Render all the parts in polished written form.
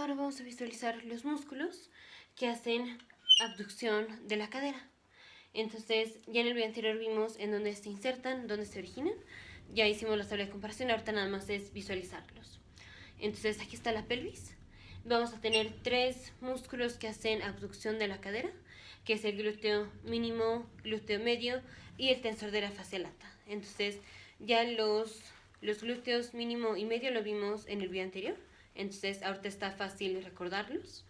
ahora vamos a visualizar los músculos que hacen abducción de la cadera. Entonces, ya en el video anterior vimos en dónde se insertan, dónde se originan. Ya hicimos la tabla de comparación, ahorita nada más es visualizarlos. Entonces, aquí está la pelvis. Vamos a tener 3 músculos que hacen abducción de la cadera, que es el glúteo mínimo, glúteo medio y el tensor de la fascia lata. Entonces, ya los glúteos mínimo y medio lo vimos en el video anterior. Entonces, ahorita está fácil recordarlos.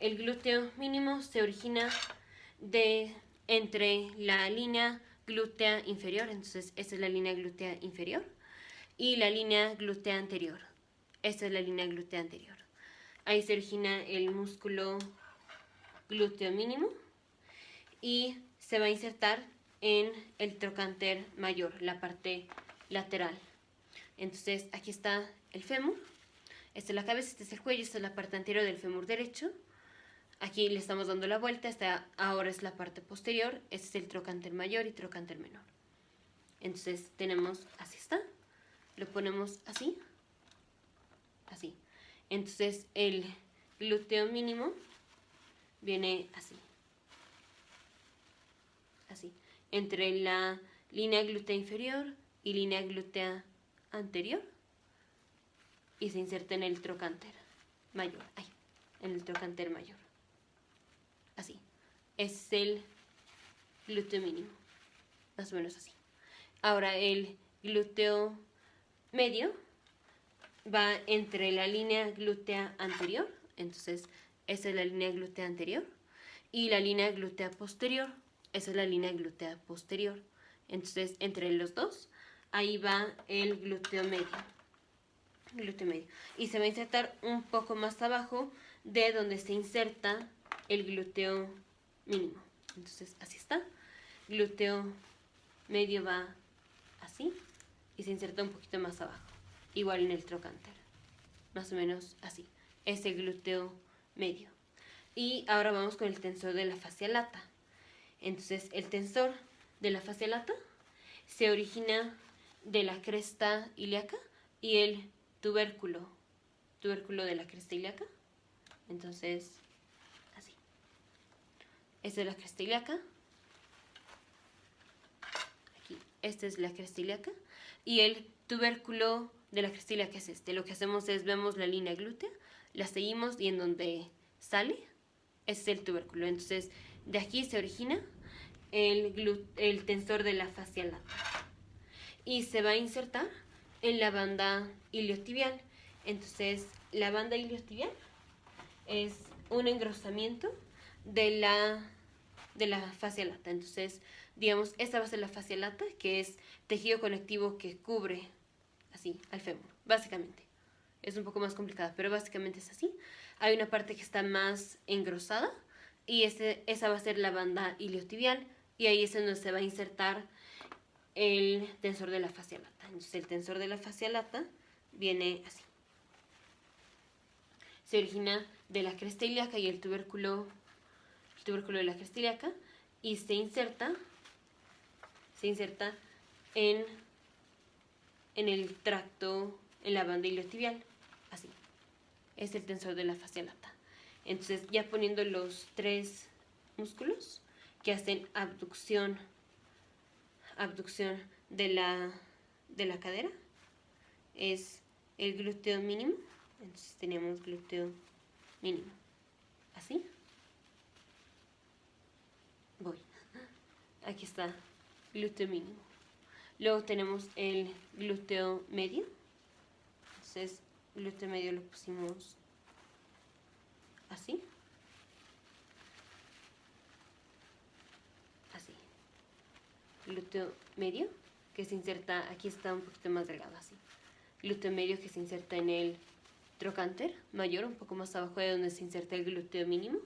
El glúteo mínimo se origina entre la línea glútea inferior, entonces esta es la línea glútea inferior, y la línea glútea anterior. Esta es la línea glútea anterior. Ahí se origina el músculo glúteo mínimo y se va a insertar en el trocánter mayor, la parte lateral. Entonces aquí está el fémur, esta es la cabeza, este es el cuello, esta es la parte anterior del fémur derecho. Aquí le estamos dando la vuelta, esta ahora es la parte posterior, este es el trocánter mayor y trocánter menor. Entonces tenemos, así está, lo ponemos así, así. Entonces el glúteo mínimo viene así, así, entre la línea glútea inferior y línea glútea anterior, y se inserta en el trocánter mayor, en el trocánter mayor. Así, es el glúteo mínimo, más o menos así. Ahora el glúteo medio va entre la línea glútea anterior, entonces esa es la línea glútea anterior, y la línea glútea posterior, esa es la línea glútea posterior. Entonces entre los dos, ahí va el glúteo medio. Y se va a insertar un poco más abajo de donde se inserta el glúteo mínimo. Entonces así está, glúteo medio va así y se inserta un poquito más abajo, igual en el trocánter, más o menos así, es el glúteo medio. Y ahora vamos con el tensor de la fascia lata. Entonces el tensor de la fascia lata se origina de la cresta ilíaca y el tubérculo de la cresta ilíaca. Entonces así, esta es la cresta ilíaca, aquí, esta es la cresta ilíaca, y el tubérculo de la cresta ilíaca es este. Lo que hacemos es, vemos la línea glútea, la seguimos y en donde sale, ese es el tubérculo. Entonces de aquí se origina el tensor de la fascia lata y se va a insertar en la banda iliotibial. Entonces la banda iliotibial es un engrosamiento de la fascia lata. Entonces, digamos, esta va a ser la fascia lata, que es tejido conectivo que cubre así al fémur, básicamente. Es un poco más complicada, pero básicamente es así. Hay una parte que está más engrosada y esa va a ser la banda iliotibial, y ahí es donde se va a insertar el tensor de la fascia lata. Entonces el tensor de la fascia lata viene así. Se origina de la cresta ilíaca y el tubérculo de la cresta ilíaca, y se inserta en el tracto, en la banda iliotibial, así. Es el tensor de la fascia lata. Entonces ya poniendo los 3 músculos que hacen abducción de la cadera, es el glúteo mínimo. Entonces tenemos glúteo mínimo, así. Aquí está, glúteo mínimo. Luego tenemos el glúteo medio. Entonces glúteo medio lo pusimos así, así. Glúteo medio que se inserta, aquí está un poquito más delgado, así. Glúteo medio que se inserta en el trocánter mayor, un poco más abajo de donde se inserta el glúteo mínimo.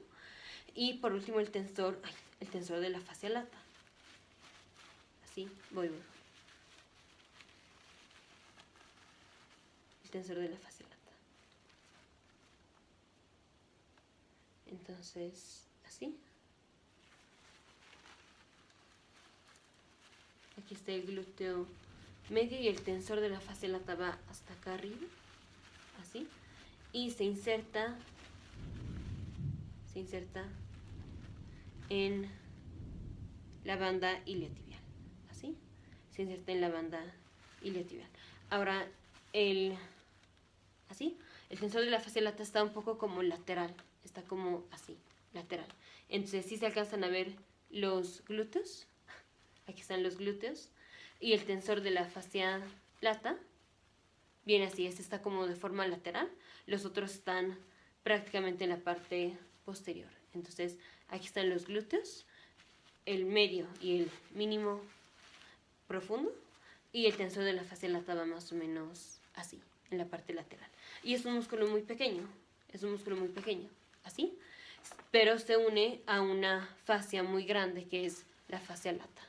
Y por último el tensor de la fascia lata. Así, voy. El tensor de la fascia lata. Entonces, así. Aquí está el glúteo medio y el tensor de la fascia lata va hasta acá arriba, así, y se inserta se inserta en la banda iliotibial. Así, se inserta en la banda iliotibial. Ahora, así, el tensor de la fascia lata está un poco como lateral, está como así, lateral. Entonces, sí se alcanzan a ver los glúteos, aquí están los glúteos, y el tensor de la fascia lata viene así, este está como de forma lateral, los otros están prácticamente en la parte posterior. Entonces, aquí están los glúteos, el medio y el mínimo profundo, y el tensor de la fascia lata va más o menos así, en la parte lateral. Y es un músculo muy pequeño, así, pero se une a una fascia muy grande que es la fascia lata.